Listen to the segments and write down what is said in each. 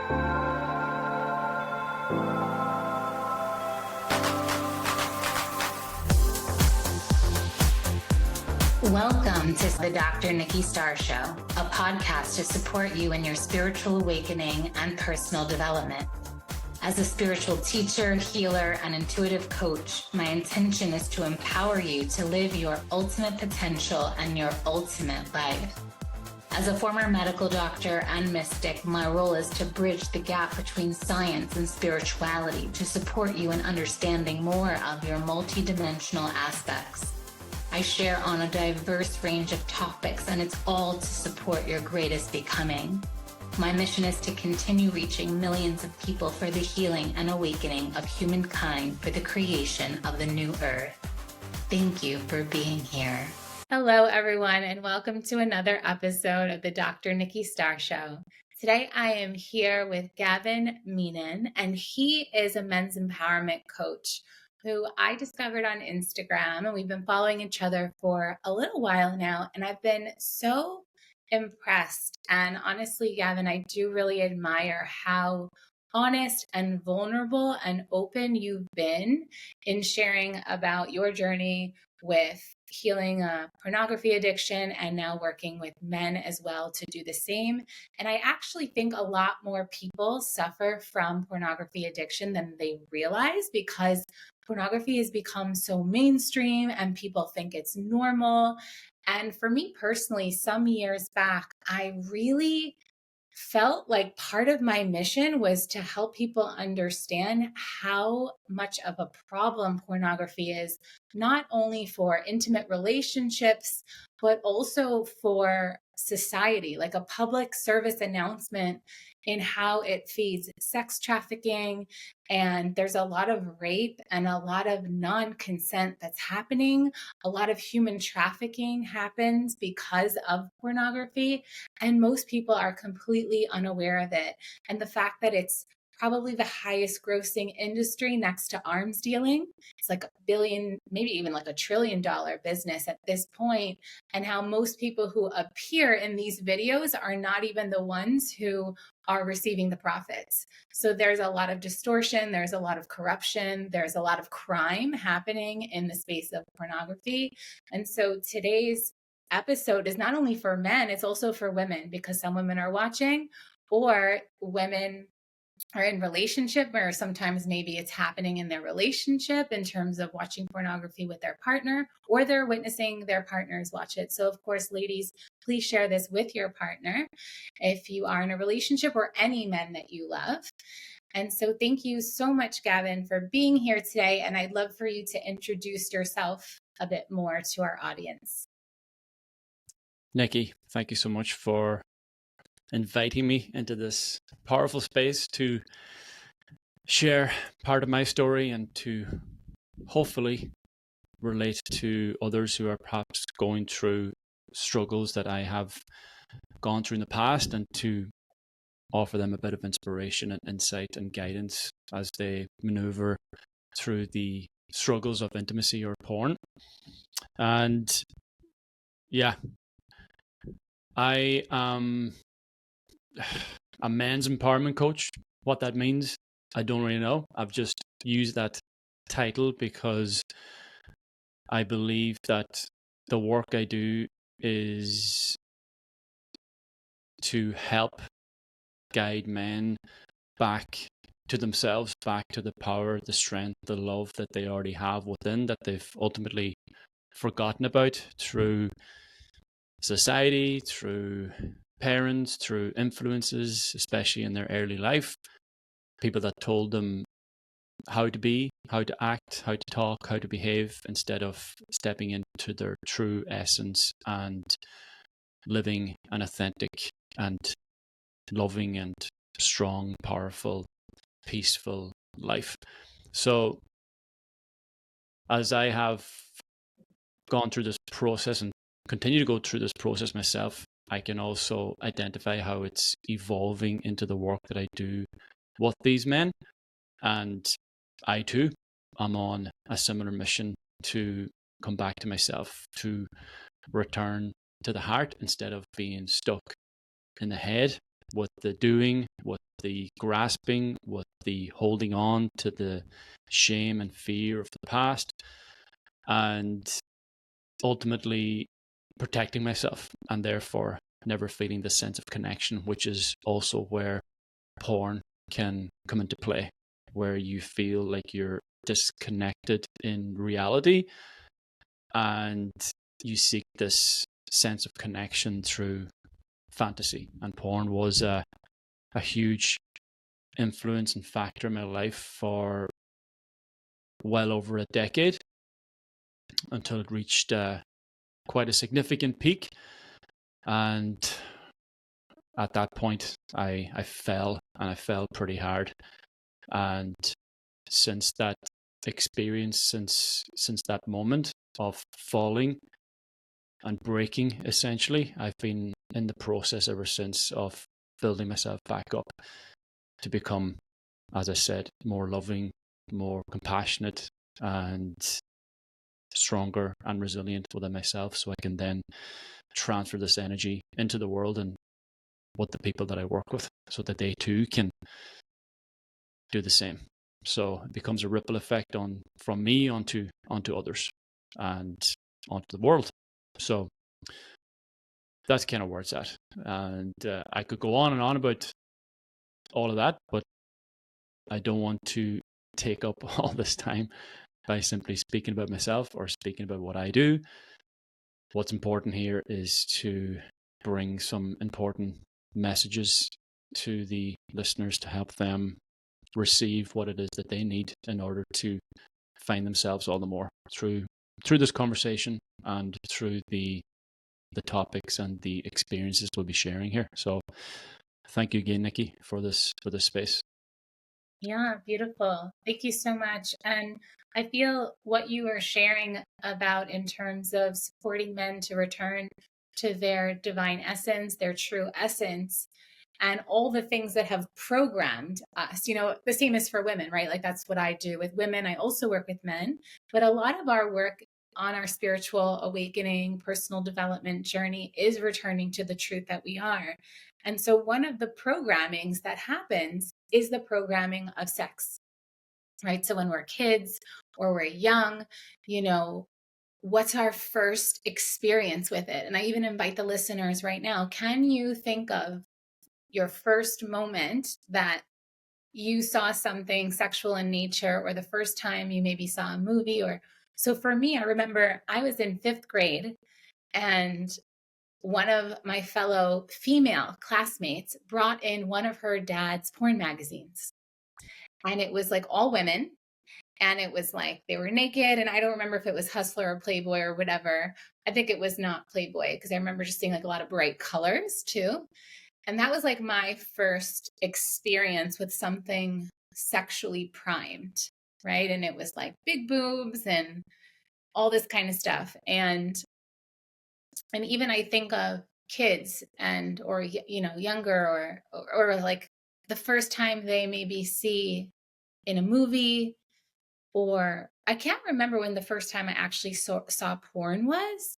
Welcome to the Dr. Nikki Starr Show, a podcast to support you in your spiritual awakening and personal development. As a spiritual teacher, healer, and intuitive coach, my intention is to empower you to live your ultimate potential and your ultimate life. As a former medical doctor and mystic, my role is to bridge the gap between science and spirituality to support you in understanding more of your multidimensional aspects. I share on a diverse range of topics, and it's all to support your greatest becoming. My mission is to continue reaching millions of people for the healing and awakening of humankind for the creation of the new earth. Thank you for being here. Hello, everyone, and welcome to another episode of the Dr. Nikki Starr Show. Today, I am here with Gavin Meenan, and he is a men's empowerment coach who I discovered on Instagram, and we've been following each other for a little while now, and I've been so impressed. And honestly, Gavin, I do really admire how honest and vulnerable and open you've been in sharing about your journey with healing a pornography addiction and now working with men as well to do the same. And I actually think a lot more people suffer from pornography addiction than they realize, because pornography has become so mainstream and people think it's normal. And for me personally, some years back, I really felt like part of my mission was to help people understand how much of a problem pornography is, not only for intimate relationships, but also for society, like a public service announcement in how it feeds sex trafficking. And there's a lot of rape and a lot of non-consent that's happening. A lot of human trafficking happens because of pornography. And most people are completely unaware of it. And the fact that it's probably the highest grossing industry next to arms dealing. It's like $1 billion, maybe even like $1 trillion business at this point, and how most people who appear in these videos are not even the ones who are receiving the profits. So there's a lot of distortion, there's a lot of corruption, there's a lot of crime happening in the space of pornography. And so today's episode is not only for men, it's also for women, because some women are watching, or women are in relationship where sometimes maybe it's happening in their relationship in terms of watching pornography with their partner, or they're witnessing their partners watch it. So of course, ladies, please share this with your partner if you are in a relationship, or any men that you love. And so thank you so much, Gavin, for being here today. And I'd love for you to introduce yourself a bit more to our audience. Nikki, thank you so much for inviting me into this powerful space to share part of my story and to hopefully relate to others who are perhaps going through struggles that I have gone through in the past, and to offer them a bit of inspiration and insight and guidance as they maneuver through the struggles of intimacy or porn. And yeah, I am a men's empowerment coach. What that means, I don't really know. I've just used that title because I believe that the work I do is to help guide men back to themselves, back to the power, the strength, the love that they already have within, that they've ultimately forgotten about through society, through parents, through influences, especially in their early life, people that told them how to be, how to act, how to talk, how to behave, instead of stepping into their true essence and living an authentic and loving and strong, powerful, peaceful life. So as I have gone through this process and continue to go through this process myself, I can also identify how it's evolving into the work that I do with these men. And I too am on a similar mission to come back to myself, to return to the heart instead of being stuck in the head with the doing, with the grasping, with the holding on to the shame and fear of the past, and ultimately protecting myself, and therefore never feeling the sense of connection, which is also where porn can come into play, where you feel like you're disconnected in reality and you seek this sense of connection through fantasy. And porn was a huge influence and factor in my life for well over a decade, until it reached quite a significant peak. And at that point, I fell, and I fell pretty hard. And since that experience, since that moment of falling and breaking, essentially, I've been in the process ever since of building myself back up to become, as I said, more loving, more compassionate, and stronger and resilient within myself, so I can then transfer this energy into the world and with the people that I work with, so that they too can do the same. So it becomes a ripple effect from me onto others and onto the world. So that's kind of where it's at. And I could go on and on about all of that, but I don't want to take up all this time by simply speaking about myself or speaking about what I do. What's important here is to bring some important messages to the listeners to help them receive what it is that they need in order to find themselves all the more through this conversation and through the topics and the experiences we'll be sharing here. So thank you again, Nikki, for this space. Yeah, beautiful. Thank you so much. And I feel what you are sharing about in terms of supporting men to return to their divine essence, their true essence, and all the things that have programmed us. The same is for women, right? Like that's what I do with women. I also work with men, but a lot of our work on our spiritual awakening, personal development journey is returning to the truth that we are. And so one of the programmings that happens is the programming of sex, right? So when we're kids or we're young, what's our first experience with it? And I even invite the listeners right now, can you think of your first moment that you saw something sexual in nature, or the first time you maybe saw a movie? So for me, I remember I was in 5th grade, and one of my fellow female classmates brought in one of her dad's porn magazines. And it was like all women. And it was like they were naked. And I don't remember if it was Hustler or Playboy or whatever. I think it was not Playboy, because I remember just seeing like a lot of bright colors too. And that was like my first experience with something sexually primed, right? And it was like big boobs and all this kind of stuff. And even I think of kids or younger, or like the first time they maybe see in a movie, or I can't remember when the first time I actually saw porn was.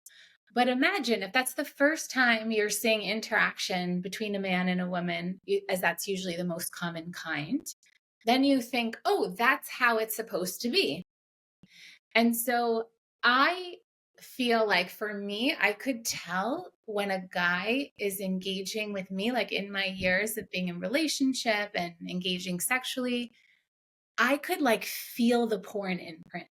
But imagine if that's the first time you're seeing interaction between a man and a woman, as that's usually the most common kind, then you think, oh, that's how it's supposed to be. And so I feel like for me, I could tell when a guy is engaging with me, like in my years of being in relationship and engaging sexually, I could like feel the porn imprint.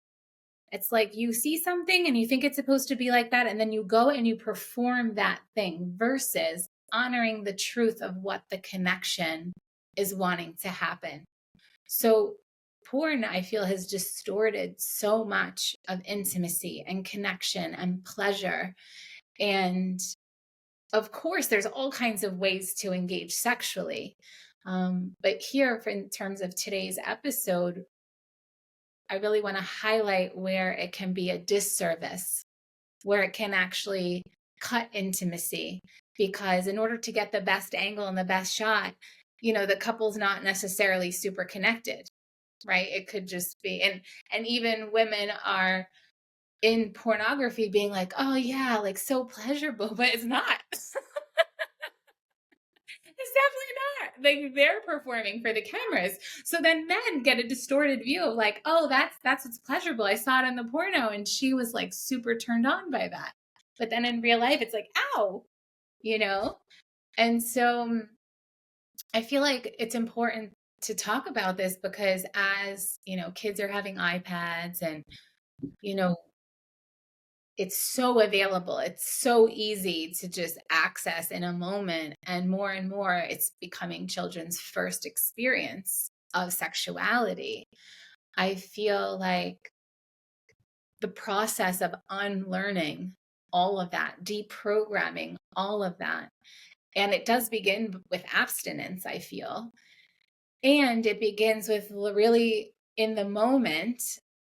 It's like you see something and you think it's supposed to be like that, and then you go and you perform that thing versus honoring the truth of what the connection is wanting to happen. So porn, I feel, has distorted so much of intimacy and connection and pleasure. And of course, there's all kinds of ways to engage sexually. But here, in terms of today's episode, I really want to highlight where it can be a disservice, where it can actually cut intimacy, because in order to get the best angle and the best shot, the couple's not necessarily super connected, right? It could just be, and even women are in pornography being like, oh yeah, like so pleasurable, but it's not. It's definitely not. Like, they're performing for the cameras. So then men get a distorted view of like, oh, that's what's pleasurable. I saw it in the porno and she was like super turned on by that. But then in real life, it's like, ow, you know? And so I feel like it's important to talk about this because as, you know, kids are having iPads and, you know, it's so available. It's so easy to just access in a moment. And more it's becoming children's first experience of sexuality. I feel like the process of unlearning all of that, deprogramming all of that, and it does begin with abstinence, I feel. And it begins with really in the moment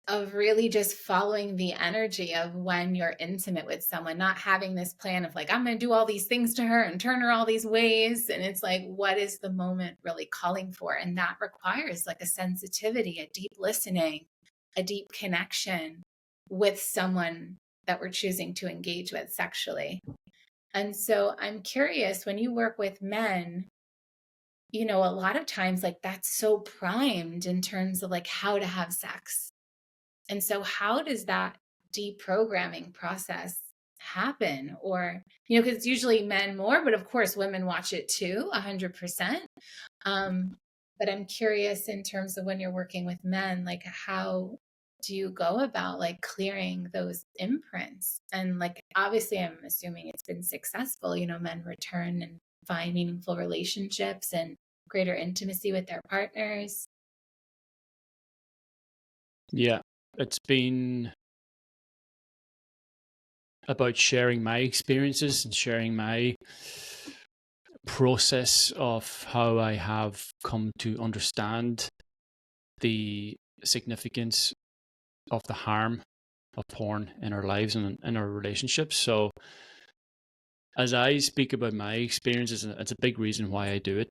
of really just following the energy of when you're intimate with someone, not having this plan of like, I'm going to do all these things to her and turn her all these ways. And it's like, what is the moment really calling for? And that requires like a sensitivity, a deep listening, a deep connection with someone that we're choosing to engage with sexually. And so I'm curious, when you work with men, you know, a lot of times like that's so primed in terms of like how to have sex. And so how does that deprogramming process happen? Or, you know, because it's usually men more, but of course women watch it too, 100%. But I'm curious in terms of when you're working with men, like how do you go about like clearing those imprints? And like, obviously I'm assuming it's been successful, you know, men return and find meaningful relationships and greater intimacy with their partners. Yeah, it's been about sharing my experiences and sharing my process of how I have come to understand the significance of the harm of porn in our lives and in our relationships. So as I speak about my experiences, and it's a big reason why I do it,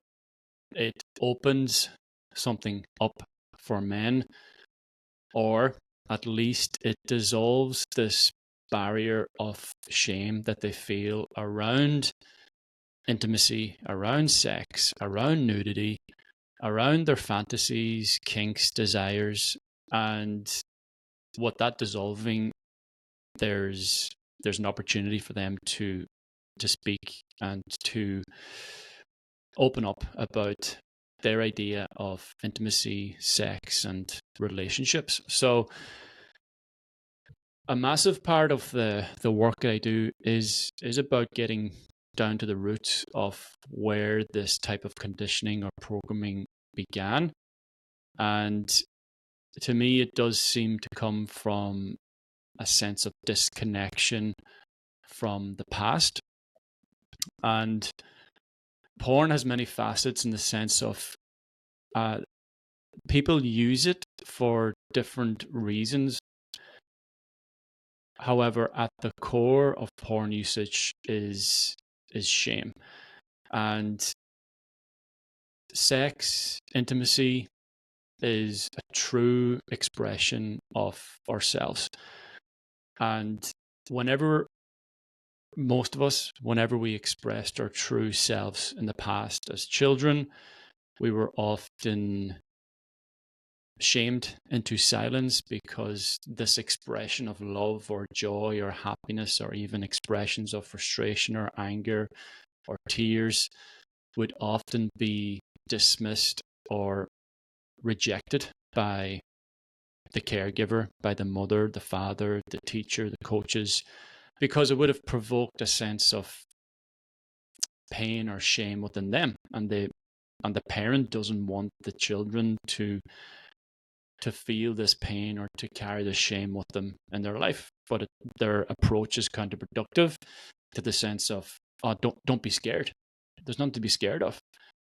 it opens something up for men, or at least it dissolves this barrier of shame that they feel around intimacy, around sex, around nudity, around their fantasies, kinks, desires. And what that dissolving, there's an opportunity for them to speak and to open up about their idea of intimacy, sex, and relationships. So a massive part of the work that I do is about getting down to the roots of where this type of conditioning or programming began. And to me, it does seem to come from a sense of disconnection from the past. And porn has many facets in the sense of people use it for different reasons. However, at the core of porn usage is shame. And sex, intimacy is a true expression of ourselves. And most of us, whenever we expressed our true selves in the past as children, we were often shamed into silence because this expression of love or joy or happiness, or even expressions of frustration or anger or tears, would often be dismissed or rejected by the caregiver, by the mother, the father, the teacher, the coaches, because it would have provoked a sense of pain or shame within them. And the parent doesn't want the children to feel this pain or to carry the shame with them in their life. But their approach is counterproductive to the sense of, oh, don't be scared. There's nothing to be scared of.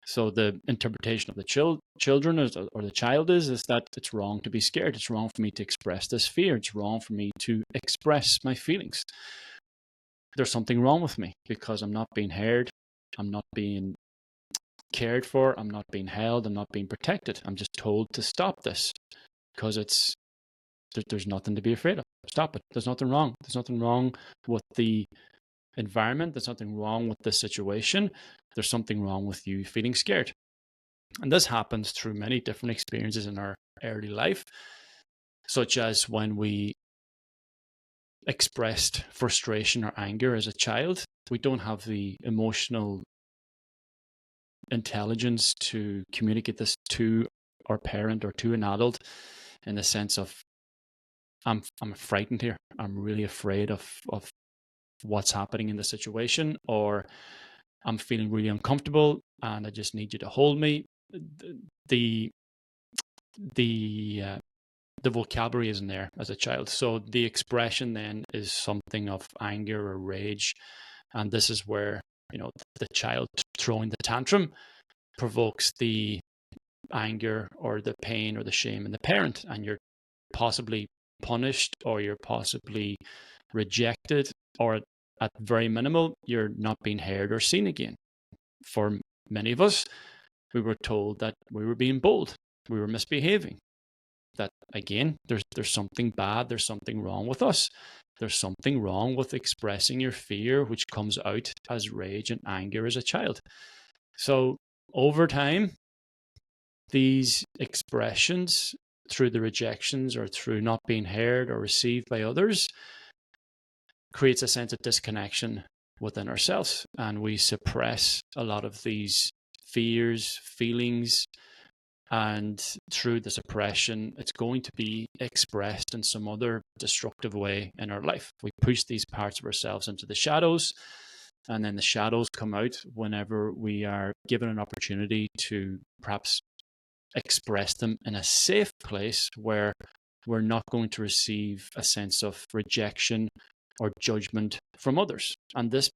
So the interpretation of the children or the child is that it's wrong to be scared. It's wrong for me to express this fear. It's wrong for me to express my feelings. There's something wrong with me because I'm not being heard. I'm not being cared for. I'm not being held. I'm not being protected. I'm just told to stop this because there's nothing to be afraid of. Stop it. There's nothing wrong. There's nothing wrong with the environment. There's something wrong with this situation. There's something wrong with you feeling scared. And this happens through many different experiences in our early life, such as when we expressed frustration or anger as a child. We don't have the emotional intelligence to communicate this to our parent or to an adult, in the sense of, I'm frightened here. I'm really afraid of what's happening in the situation, or I'm feeling really uncomfortable and I just need you to hold me. The vocabulary isn't there as a child. So the expression then is something of anger or rage. And this is where, the child throwing the tantrum provokes the anger or the pain or the shame in the parent. And you're possibly punished, or you're possibly rejected, or at very minimal, you're not being heard or seen again. For many of us, we were told that we were being bold, we were misbehaving. That again, there's something bad, there's something wrong with us. There's something wrong with expressing your fear, which comes out as rage and anger as a child. So over time, these expressions, through the rejections or through not being heard or received by others, creates a sense of disconnection within ourselves. And we suppress a lot of these fears, feelings, and through the suppression, it's going to be expressed in some other destructive way in our life. We push these parts of ourselves into the shadows, and then the shadows come out whenever we are given an opportunity to perhaps express them in a safe place where we're not going to receive a sense of rejection or judgment from others. And this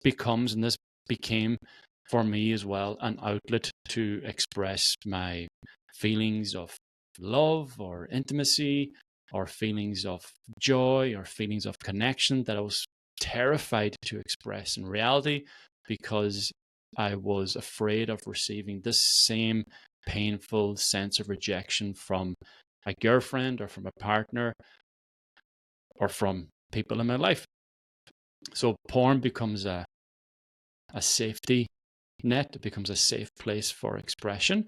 became for me as well an outlet to express my feelings of love or intimacy, or feelings of joy, or feelings of connection that I was terrified to express in reality, because I was afraid of receiving this same painful sense of rejection from a girlfriend or from a partner or from people in my life. So porn becomes a safety net. It becomes a safe place for expression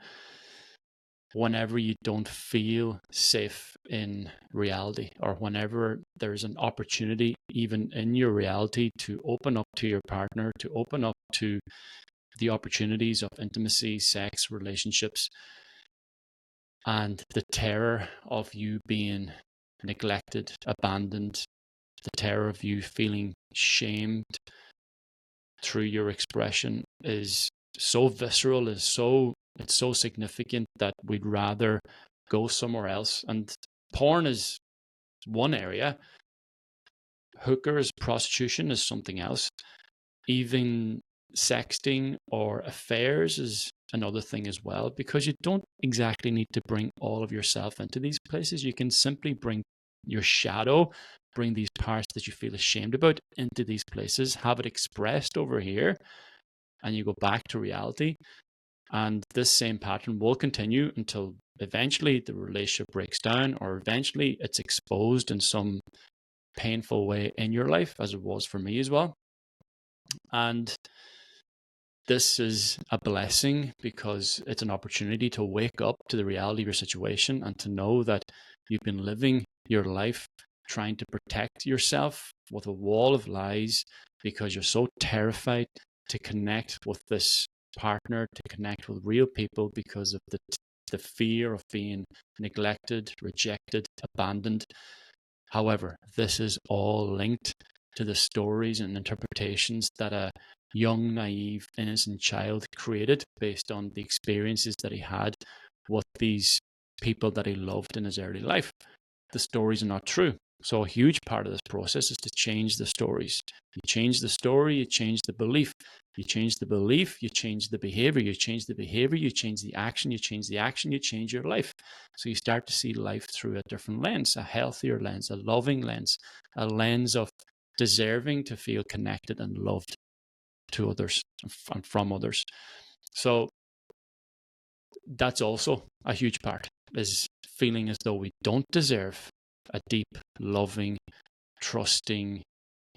whenever you don't feel safe in reality, or whenever there's an opportunity even in your reality to open up to your partner, to open up to the opportunities of intimacy, sex, relationships, and the terror of you being neglected, abandoned, the terror of you feeling shamed through your expression is so visceral, it's so significant that we'd rather go somewhere else. And porn is one area. Hookers, prostitution is something else. Even sexting or affairs is another thing as well, because you don't exactly need to bring all of yourself into these places. You can simply bring your shadow, bring these parts that you feel ashamed about into these places, have it expressed over here, and you go back to reality. And this same pattern will continue until eventually the relationship breaks down, or eventually it's exposed in some painful way in your life, as it was for me as well. And this is a blessing, because it's an opportunity to wake up to the reality of your situation and to know that you've been living your life trying to protect yourself with a wall of lies, because you're so terrified to connect with this partner, to connect with real people, because of the fear of being neglected, rejected, abandoned. However, this is all linked to the stories and interpretations that a young, naive, innocent child created based on the experiences that he had with these people that he loved in his early life. The stories are not true. So a huge part of this process is to change the stories. You change the story, you change the belief. You change the belief, you change the behavior. You change the behavior, you change the action. You change the action, you change your life. So you start to see life through a different lens, a healthier lens, a loving lens, a lens of deserving to feel connected and loved to others and from others. So that's also a huge part, is feeling as though we don't deserve a deep, loving, trusting,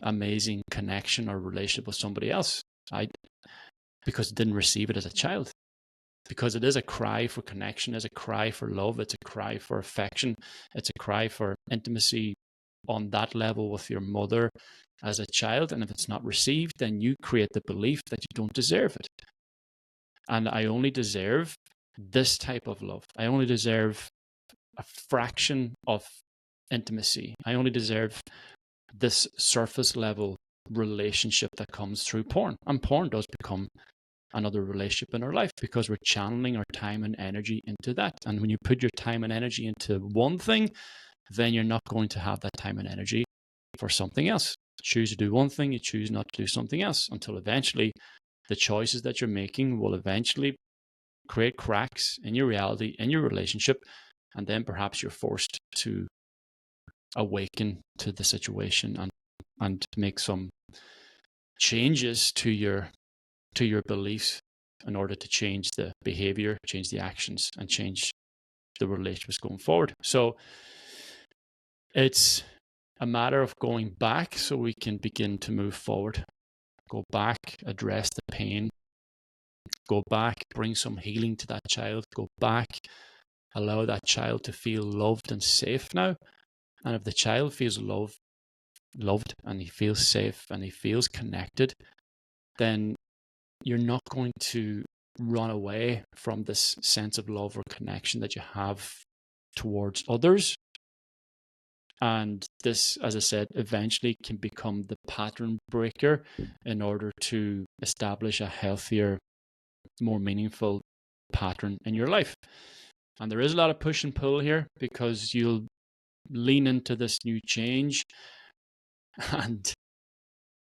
amazing connection or relationship with somebody else. Because it didn't receive it as a child. Because it is a cry for connection, it's a cry for love, it's a cry for affection, it's a cry for intimacy on that level with your mother as a child. And if it's not received, then you create the belief that you don't deserve it. And I only deserve this type of love. I only deserve a fraction of intimacy. I only deserve this surface level relationship that comes through porn. And porn does become another relationship in our life because we're channeling our time and energy into that. And when you put your time and energy into one thing, then you're not going to have that time and energy for something else. Choose to do one thing, you choose not to do something else, until eventually the choices that you're making will eventually create cracks in your reality, in your relationship, and then perhaps you're forced to awaken to the situation and make some changes to your beliefs in order to change the behavior, change the actions, and change the relationships going forward. So it's a matter of going back so we can begin to move forward. Go back, address the pain. Go back, bring some healing to that child. Go back, allow that child to feel loved and safe now. And if the child feels loved and he feels safe and he feels connected, then you're not going to run away from this sense of love or connection that you have towards others. And this, as I said, eventually can become the pattern breaker in order to establish a healthier, more meaningful pattern in your life. And there is a lot of push and pull here because you'll lean into this new change. And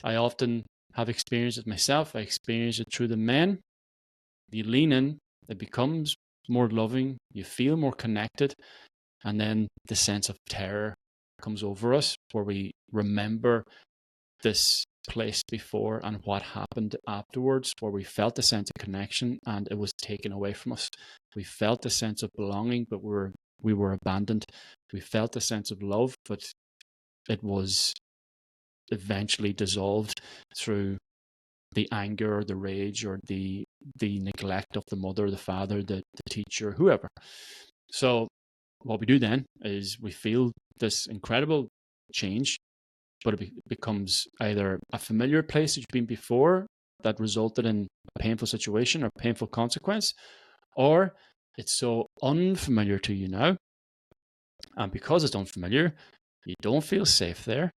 I often have experienced it myself. I experienced it through the men. You lean in, it becomes more loving, you feel more connected, and then the sense of terror comes over us where we remember this place before and what happened afterwards, where we felt a sense of connection and it was taken away from us. We felt a sense of belonging, but we were abandoned. We felt a sense of love, but it was eventually dissolved through the anger or the rage or the neglect of the mother, the father, the teacher, whoever. So what we do then is we feel this incredible change, but it becomes either a familiar place that you've been before that resulted in a painful situation or painful consequence, or it's so unfamiliar to you now. And because it's unfamiliar, you don't feel safe there.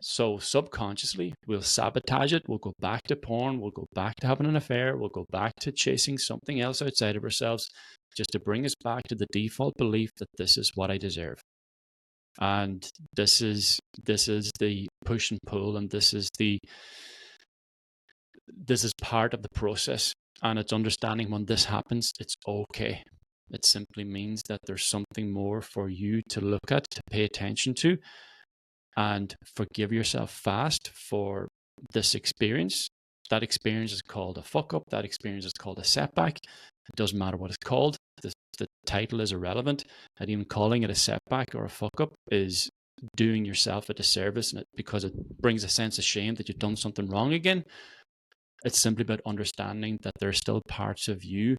So subconsciously, we'll sabotage it. We'll go back to porn. We'll go back to having an affair. We'll go back to chasing something else outside of ourselves just to bring us back to the default belief that this is what I deserve. And this is the push and pull, and this is part of the process. And it's understanding when this happens, it's okay. It simply means that there's something more for you to look at, to pay attention to, and forgive yourself fast for this experience. That experience is called a fuck up. That experience is called a setback. It doesn't matter what it's called. The title is irrelevant. And even calling it a setback or a fuck up is doing yourself a disservice, because it brings a sense of shame that you've done something wrong again. It's simply about understanding that there are still parts of you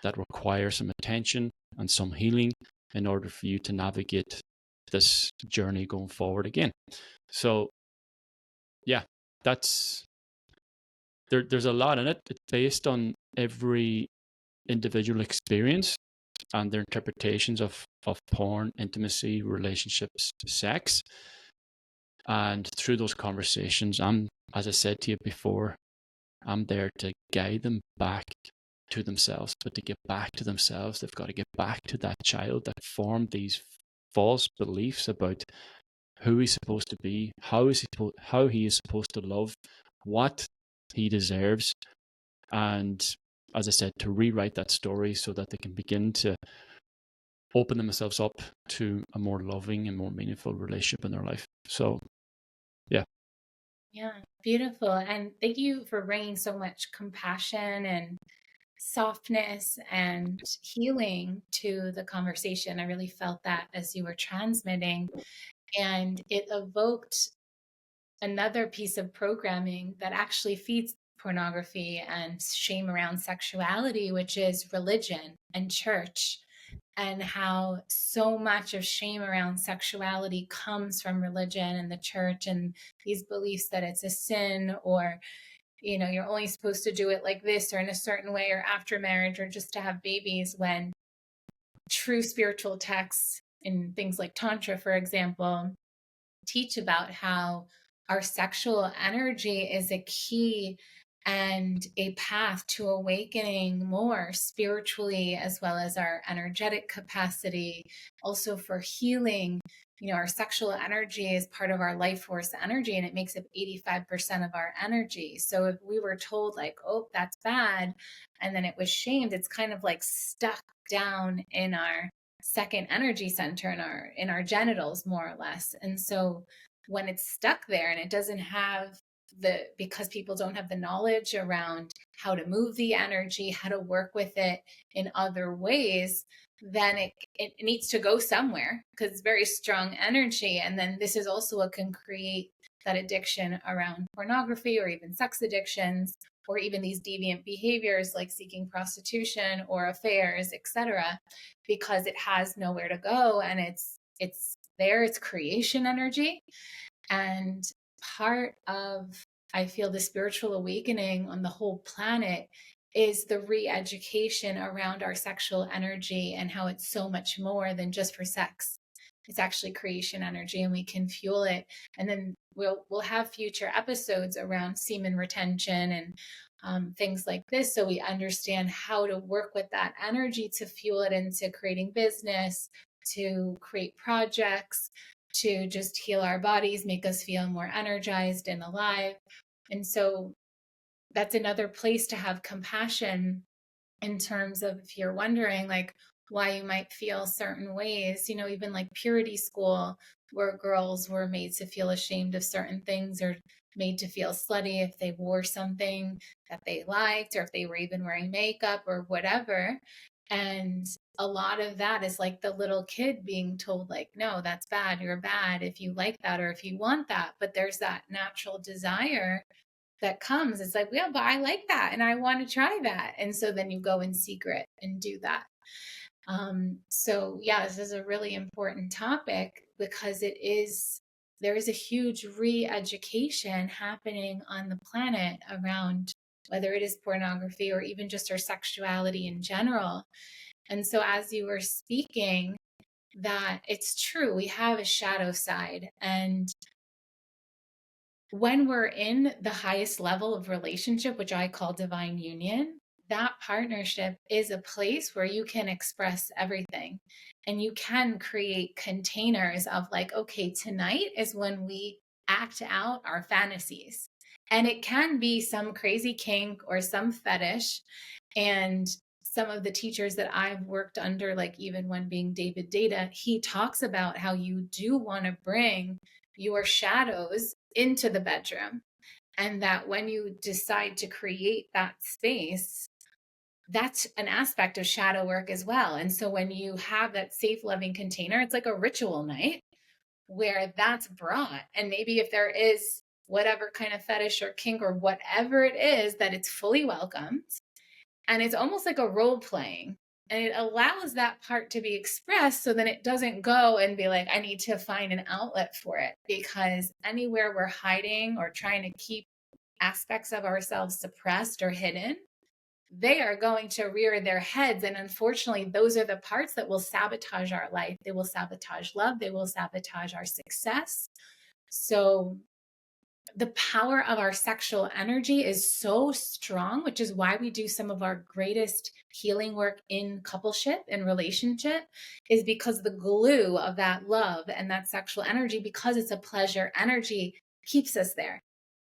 that require some attention and some healing in order for you to navigate this journey going forward again. So yeah, there's a lot in it. It's based on every individual experience and their interpretations of porn, intimacy, relationships, sex. And through those conversations, as I said to you before, I'm there to guide them back to themselves. But to get back to themselves, they've got to get back to that child that formed these false beliefs about who he's supposed to be, how he is supposed to love, what he deserves, and, as I said, to rewrite that story so that they can begin to open themselves up to a more loving and more meaningful relationship in their life. So, yeah. Yeah, beautiful. And thank you for bringing so much compassion and softness and healing to the conversation. I really felt that as you were transmitting, and it evoked another piece of programming that actually feeds pornography and shame around sexuality, which is religion and church, and how so much of shame around sexuality comes from religion and the church, and these beliefs that it's a sin, or you're only supposed to do it like this or in a certain way or after marriage or just to have babies, when true spiritual texts in things like Tantra, for example, teach about how our sexual energy is a key and a path to awakening more spiritually, as well as our energetic capacity, also for healing. Our sexual energy is part of our life force energy, and it makes up 85% of our energy. So if we were told like, oh, that's bad, and then it was shamed, it's kind of like stuck down in our second energy center, in our genitals, more or less. And so when it's stuck there and it doesn't have because people don't have the knowledge around how to move the energy, how to work with it in other ways, then it needs to go somewhere, because it's very strong energy. And then this is also what can create that addiction around pornography, or even sex addictions, or even these deviant behaviors like seeking prostitution or affairs, etc., because it has nowhere to go. And it's creation energy. And part of, I feel, the spiritual awakening on the whole planet is the re-education around our sexual energy and how it's so much more than just for sex. It's actually creation energy, and we can fuel it. And then we'll have future episodes around semen retention and things like this, so we understand how to work with that energy to fuel it into creating business, to create projects, to just heal our bodies, make us feel more energized and alive. And so that's another place to have compassion, in terms of, if you're wondering like why you might feel certain ways, even like purity school, where girls were made to feel ashamed of certain things, or made to feel slutty if they wore something that they liked, or if they were even wearing makeup or whatever. And a lot of that is like the little kid being told like, no, that's bad. You're bad if you like that, or if you want that. But there's that natural desire that comes. It's like, yeah, but I like that and I want to try that. And so then you go in secret and do that. So yeah, this is a really important topic, because there is a huge re-education happening on the planet around whether it is pornography or even just our sexuality in general. And so as you were speaking, that it's true, we have a shadow side. And when we're in the highest level of relationship, which I call divine union, that partnership is a place where you can express everything, and you can create containers of like, okay, tonight is when we act out our fantasies. And it can be some crazy kink or some fetish. And some of the teachers that I've worked under, like even one being David Data, he talks about how you do want to bring your shadows into the bedroom. And that when you decide to create that space, that's an aspect of shadow work as well. And so when you have that safe, loving container, it's like a ritual night where that's brought. And maybe if there is whatever kind of fetish or kink or whatever it is, that it's fully welcomed. And it's almost like a role playing. And it allows that part to be expressed, so then it doesn't go and be like, I need to find an outlet for it. Because anywhere we're hiding or trying to keep aspects of ourselves suppressed or hidden, they are going to rear their heads. And unfortunately, those are the parts that will sabotage our life. They will sabotage love. They will sabotage our success. So the power of our sexual energy is so strong, which is why we do some of our greatest healing work in coupleship and relationship, is because the glue of that love and that sexual energy, because it's a pleasure energy, keeps us there.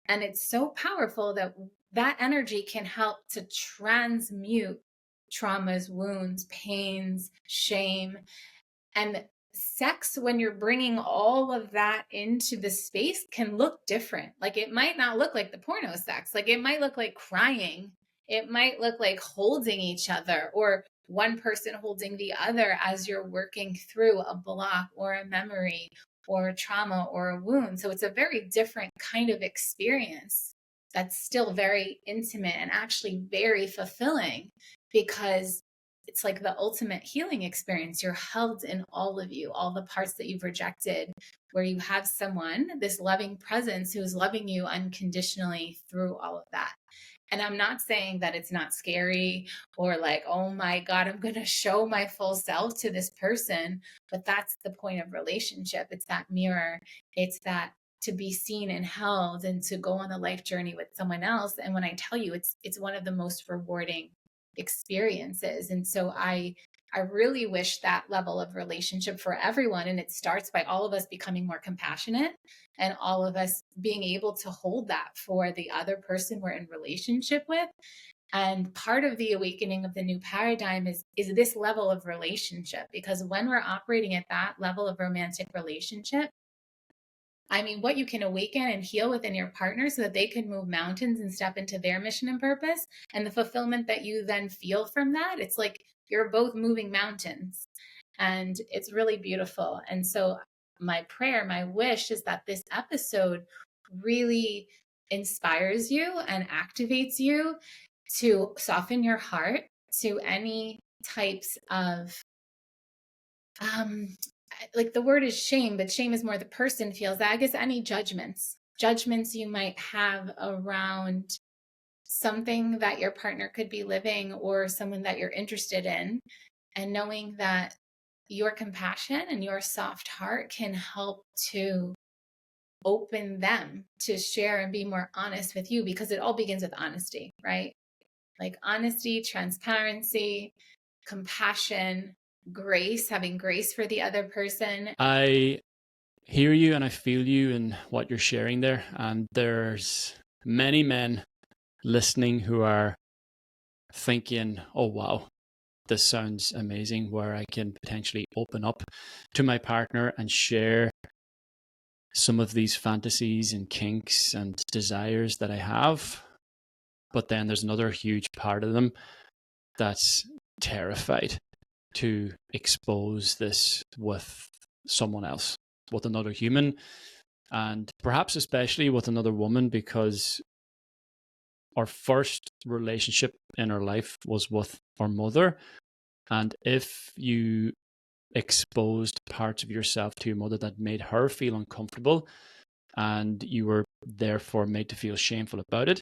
And it's so powerful that that energy can help to transmute traumas, wounds, pains, shame. And sex, when you're bringing all of that into the space, can look different. Like it might not look like the porno sex. Like it might look like crying. It might look like holding each other, or one person holding the other as you're working through a block or a memory or trauma or a wound. So it's a very different kind of experience that's still very intimate and actually very fulfilling, because it's like the ultimate healing experience. You're held in all of you, all the parts that you've rejected, where you have someone, this loving presence, who's loving you unconditionally through all of that. And I'm not saying that it's not scary or like, oh my God, I'm going to show my full self to this person. But that's the point of relationship. It's that mirror. It's that to be seen and held and to go on a life journey with someone else. And when I tell you, it's one of the most rewarding experiences. And so I really wish that level of relationship for everyone. And it starts by all of us becoming more compassionate and all of us being able to hold that for the other person we're in relationship with. And part of the awakening of the new paradigm is this level of relationship, because when we're operating at that level of romantic relationship, I mean, what you can awaken and heal within your partner so that they can move mountains and step into their mission and purpose, and the fulfillment that you then feel from that, it's like you're both moving mountains, and it's really beautiful. And so my prayer, my wish is that this episode really inspires you and activates you to soften your heart to any types of like the word is shame, but shame is more the person feels that. I guess any judgments you might have around something that your partner could be living or someone that you're interested in, and knowing that your compassion and your soft heart can help to open them to share and be more honest with you, because it all begins with honesty, right? Like honesty, transparency, compassion, grace, having grace for the other person. I hear you and I feel you in what you're sharing there. And there's many men listening who are thinking, oh, wow, this sounds amazing, where I can potentially open up to my partner and share some of these fantasies and kinks and desires that I have. But then there's another huge part of them that's terrified to expose this with someone else, with another human, and perhaps especially with another woman, because our first relationship in our life was with our mother. And if you exposed parts of yourself to your mother that made her feel uncomfortable, and you were therefore made to feel shameful about it,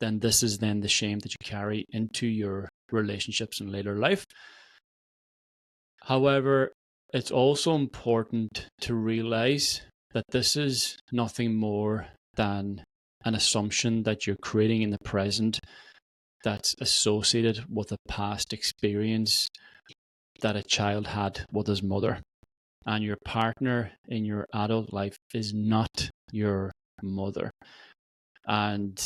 then this is then the shame that you carry into your relationships in later life. However, it's also important to realize that this is nothing more than an assumption that you're creating in the present that's associated with a past experience that a child had with his mother. And your partner in your adult life is not your mother. And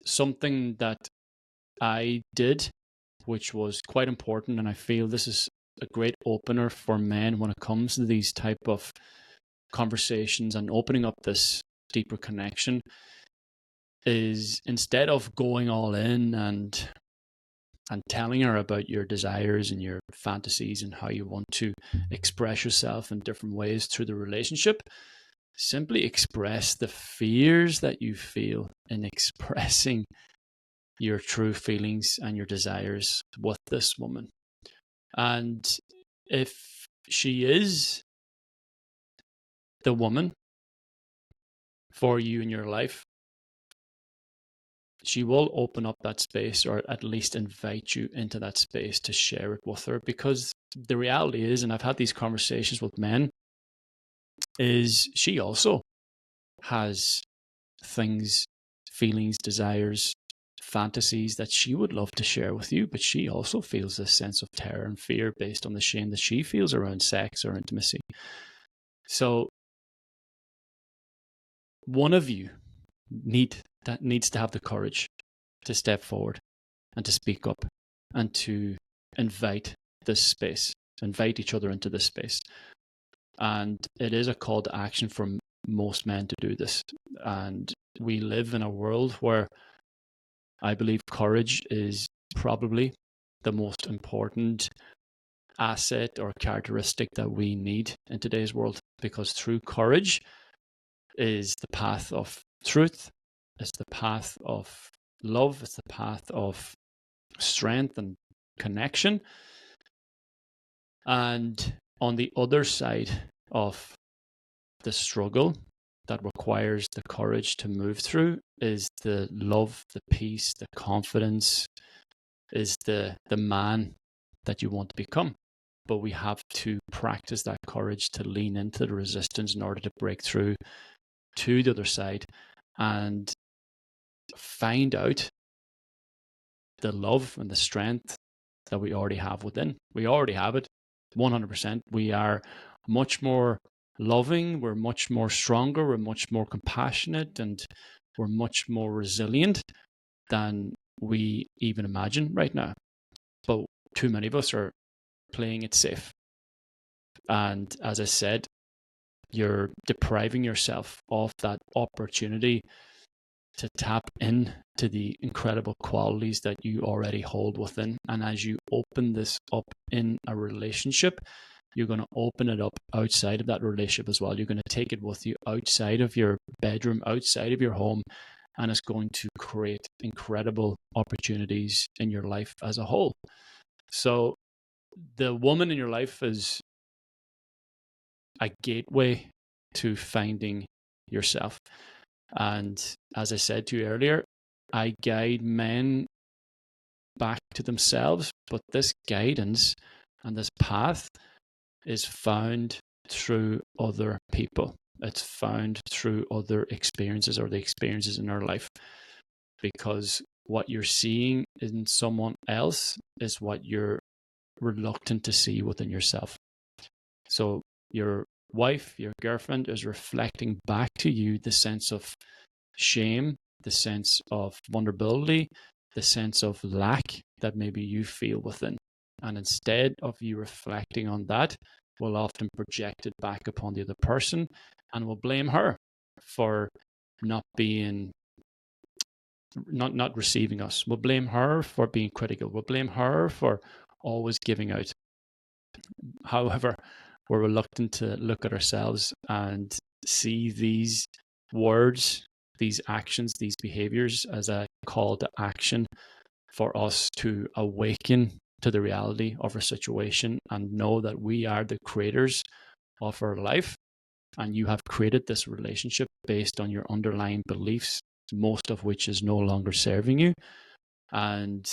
something that I did, which was quite important, and I feel this is a great opener for men when it comes to these type of conversations and opening up this deeper connection, is instead of going all in and telling her about your desires and your fantasies and how you want to express yourself in different ways through the relationship, simply express the fears that you feel in expressing your true feelings and your desires with this woman. And if she is the woman for you in your life, she will open up that space, or at least invite you into that space to share it with her. Because the reality is, and I've had these conversations with men, is she also has things, feelings, desires, fantasies that she would love to share with you, but she also feels this sense of terror and fear based on the shame that she feels around sex or intimacy. So one of you needs to have the courage to step forward and to speak up and to invite this space, invite each other into this space. And it is a call to action for most men to do this. And we live in a world where I believe courage is probably the most important asset or characteristic that we need in today's world, because true courage is the path of truth, it's the path of love, it's the path of strength and connection. And on the other side of the struggle that requires the courage to move through is the love, the peace, the confidence, is the man that you want to become. But we have to practice that courage to lean into the resistance in order to break through to the other side and find out the love and the strength that we already have within. We already have it 100%. We are much more loving, we're much more stronger, we're much more compassionate, and we're much more resilient than we even imagine right now. But too many of us are playing it safe. And as I said, you're depriving yourself of that opportunity to tap into the incredible qualities that you already hold within. And as you open this up in a relationship, you're going to open it up outside of that relationship as well. You're going to take it with you outside of your bedroom, outside of your home, and it's going to create incredible opportunities in your life as a whole. So the woman in your life is a gateway to finding yourself. And as I said to you earlier, I guide men back to themselves, but this guidance and this path is found through other people. It's found through other experiences or the experiences in our life, because what you're seeing in someone else is what you're reluctant to see within yourself. So your wife, your girlfriend is reflecting back to you the sense of shame, the sense of vulnerability, the sense of lack that maybe you feel within. And instead of you reflecting on that, we'll often project it back upon the other person and we'll blame her for not receiving us. We'll blame her for being critical. We'll blame her for always giving out. However, we're reluctant to look at ourselves and see these words, these actions, these behaviors as a call to action for us to awaken to the reality of our situation and know that we are the creators of our life, and you have created this relationship based on your underlying beliefs, most of which is no longer serving you. And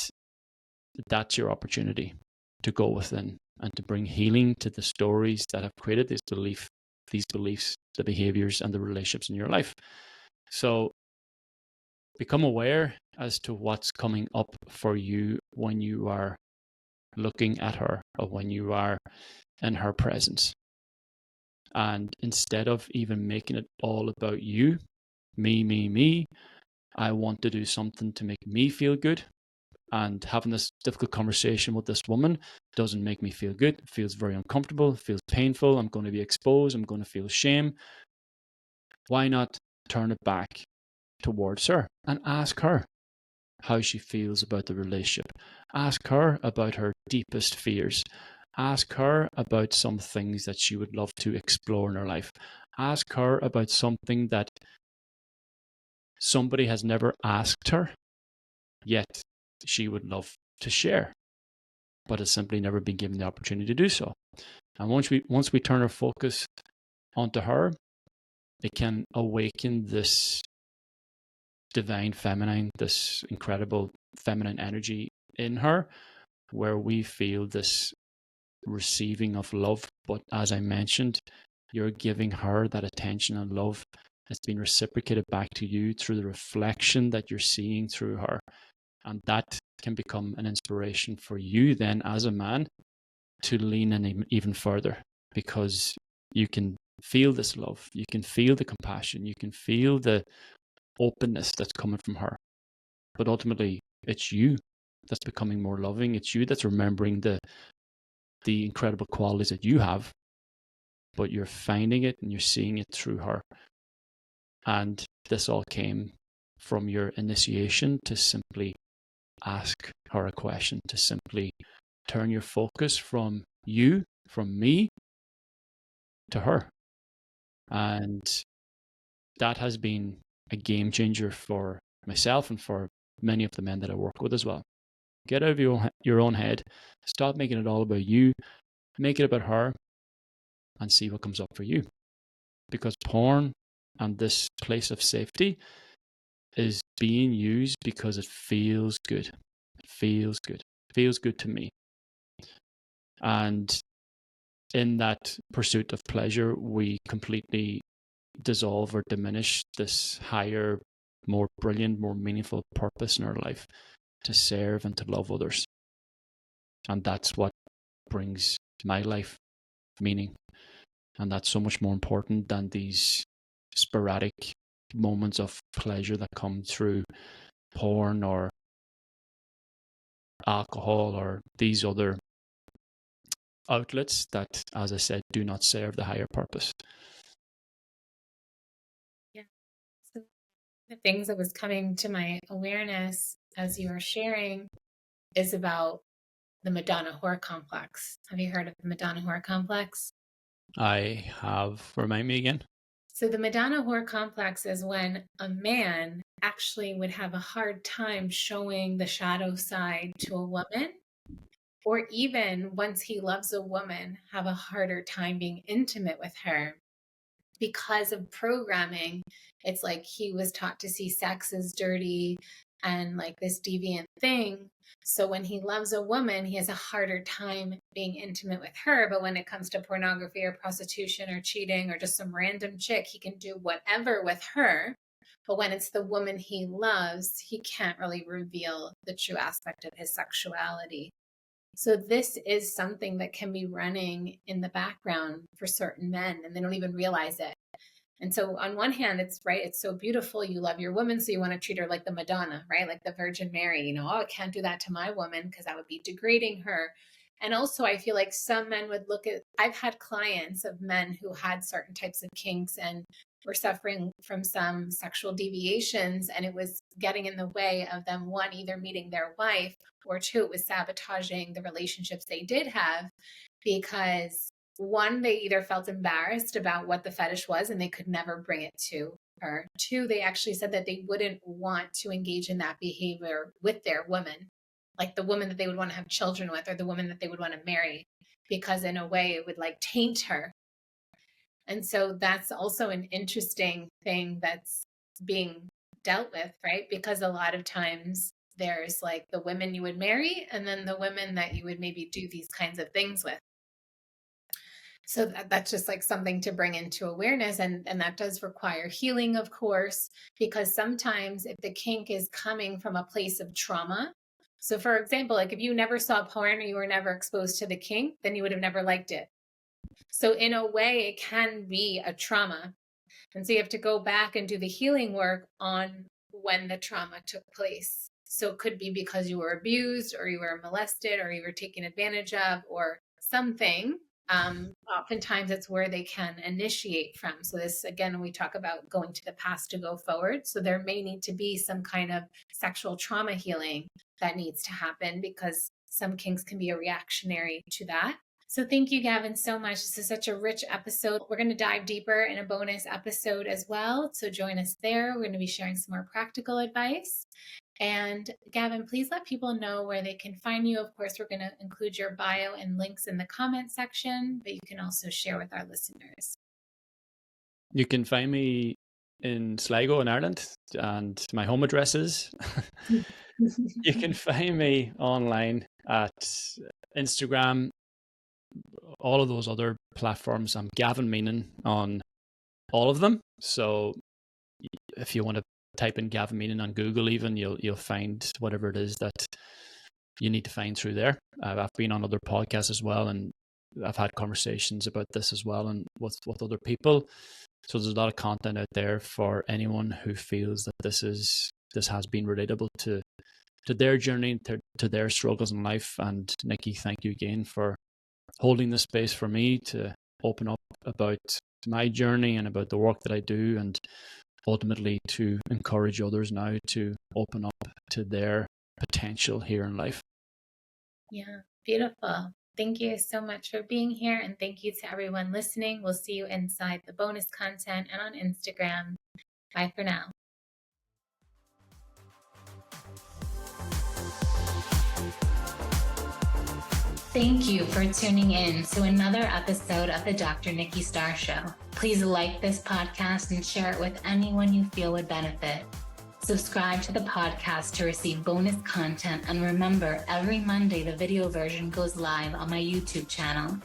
that's your opportunity to go within and to bring healing to the stories that have created these beliefs, the behaviors, and the relationships in your life. So become aware as to what's coming up for you when you are looking at her or when you are in her presence. And instead of even making it all about you, me, I want to do something to make me feel good. And having this difficult conversation with this woman doesn't make me feel good. It feels very uncomfortable. It feels painful. I'm going to be exposed. I'm going to feel shame. Why not turn it back towards her and ask her how she feels about the relationship? Ask her about her deepest fears. Ask her about some things that she would love to explore in her life. Ask her about something that somebody has never asked her, yet she would love to share, but has simply never been given the opportunity to do so. And once we turn our focus onto her, it can awaken this divine feminine, this incredible feminine energy in her, where we feel this receiving of love. But as I mentioned, you're giving her that attention and love. It's been reciprocated back to you through the reflection that you're seeing through her. And that can become an inspiration for you then as a man to lean in even further, because you can feel this love, you can feel the compassion, you can feel the openness that's coming from her. But ultimately, it's you that's becoming more loving. It's you that's remembering the incredible qualities that you have, but you're finding it and you're seeing it through her. And this all came from your initiation to simply ask her a question, to simply turn your focus from you from me to her. And that has been a game changer for myself and for many of the men that I work with as well. Get out of your own head. Stop making it all about you. Make it about her and see what comes up for you. Because porn and this place of safety is being used because it feels good. It feels good. It feels good to me. And in that pursuit of pleasure, we completely dissolve or diminish this higher, more brilliant, more meaningful purpose in our life to serve and to love others. And that's what brings my life meaning. And that's so much more important than these sporadic moments of pleasure that come through porn or alcohol or these other outlets that, as I said, do not serve the higher purpose. Yeah. So the things that was coming to my awareness as you were sharing is about the madonna-whore complex. Have you heard of the madonna-whore complex? I have. Remind me again. So the madonna-whore complex is when a man actually would have a hard time showing the shadow side to a woman, or even once he loves a woman, have a harder time being intimate with her because of programming. It's like he was taught to see sex as dirty and like this deviant thing. So when he loves a woman, he has a harder time being intimate with her. But when it comes to pornography or prostitution or cheating or just some random chick, he can do whatever with her. But when it's the woman he loves, he can't really reveal the true aspect of his sexuality. So this is something that can be running in the background for certain men, and they don't even realize it. And so on one hand, it's right, it's so beautiful. You love your woman, so you want to treat her like the Madonna, right? Like the Virgin Mary, oh, I can't do that to my woman because that would be degrading her. And also I feel like some men would look at, I've had clients of men who had certain types of kinks and were suffering from some sexual deviations, and it was getting in the way of them, one, either meeting their wife, or two, it was sabotaging the relationships they did have because one, they either felt embarrassed about what the fetish was and they could never bring it to her. Two, they actually said that they wouldn't want to engage in that behavior with their woman, like the woman that they would want to have children with or the woman that they would want to marry, because in a way it would like taint her. And so that's also an interesting thing that's being dealt with, right? Because a lot of times there's like the women you would marry and then the women that you would maybe do these kinds of things with. So that's just like something to bring into awareness. And that does require healing, of course, because sometimes if the kink is coming from a place of trauma. So for example, like if you never saw porn or you were never exposed to the kink, then you would have never liked it. So in a way, it can be a trauma. And so you have to go back and do the healing work on when the trauma took place. So it could be because you were abused or you were molested or you were taken advantage of or something. Oftentimes it's where they can initiate from. So this, again, we talk about going to the past to go forward. So there may need to be some kind of sexual trauma healing that needs to happen because some kinks can be a reactionary to that. So thank you, Gavin, so much. This is such a rich episode. We're going to dive deeper in a bonus episode as well. So join us there. We're going to be sharing some more practical advice. And Gavin, please let people know where they can find you. Of course, we're going to include your bio and links in the comment section, but you can also share with our listeners. You can find me in Sligo in Ireland, and my home address is. You can find me online at Instagram, all of those other platforms. I'm Gavin Meenan on all of them. So if you want to type in Gavin Meenan on Google, even you'll find whatever it is that you need to find through there. I've been on other podcasts as well, and I've had conversations about this as well, and with other people. So there's a lot of content out there for anyone who feels that this has been relatable to their journey, to their struggles in life. And Nikki, thank you again for holding this space for me to open up about my journey and about the work that I do, and ultimately to encourage others now to open up to their potential here in life. Yeah, beautiful. Thank you so much for being here. And thank you to everyone listening. We'll see you inside the bonus content and on Instagram. Bye for now. Thank you for tuning in to another episode of the Dr. Nikki Starr Show. Please like this podcast and share it with anyone you feel would benefit. Subscribe to the podcast to receive bonus content, and remember, every Monday the video version goes live on my YouTube channel.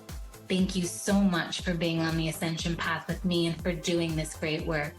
Thank you so much for being on the ascension path with me and for doing this great work.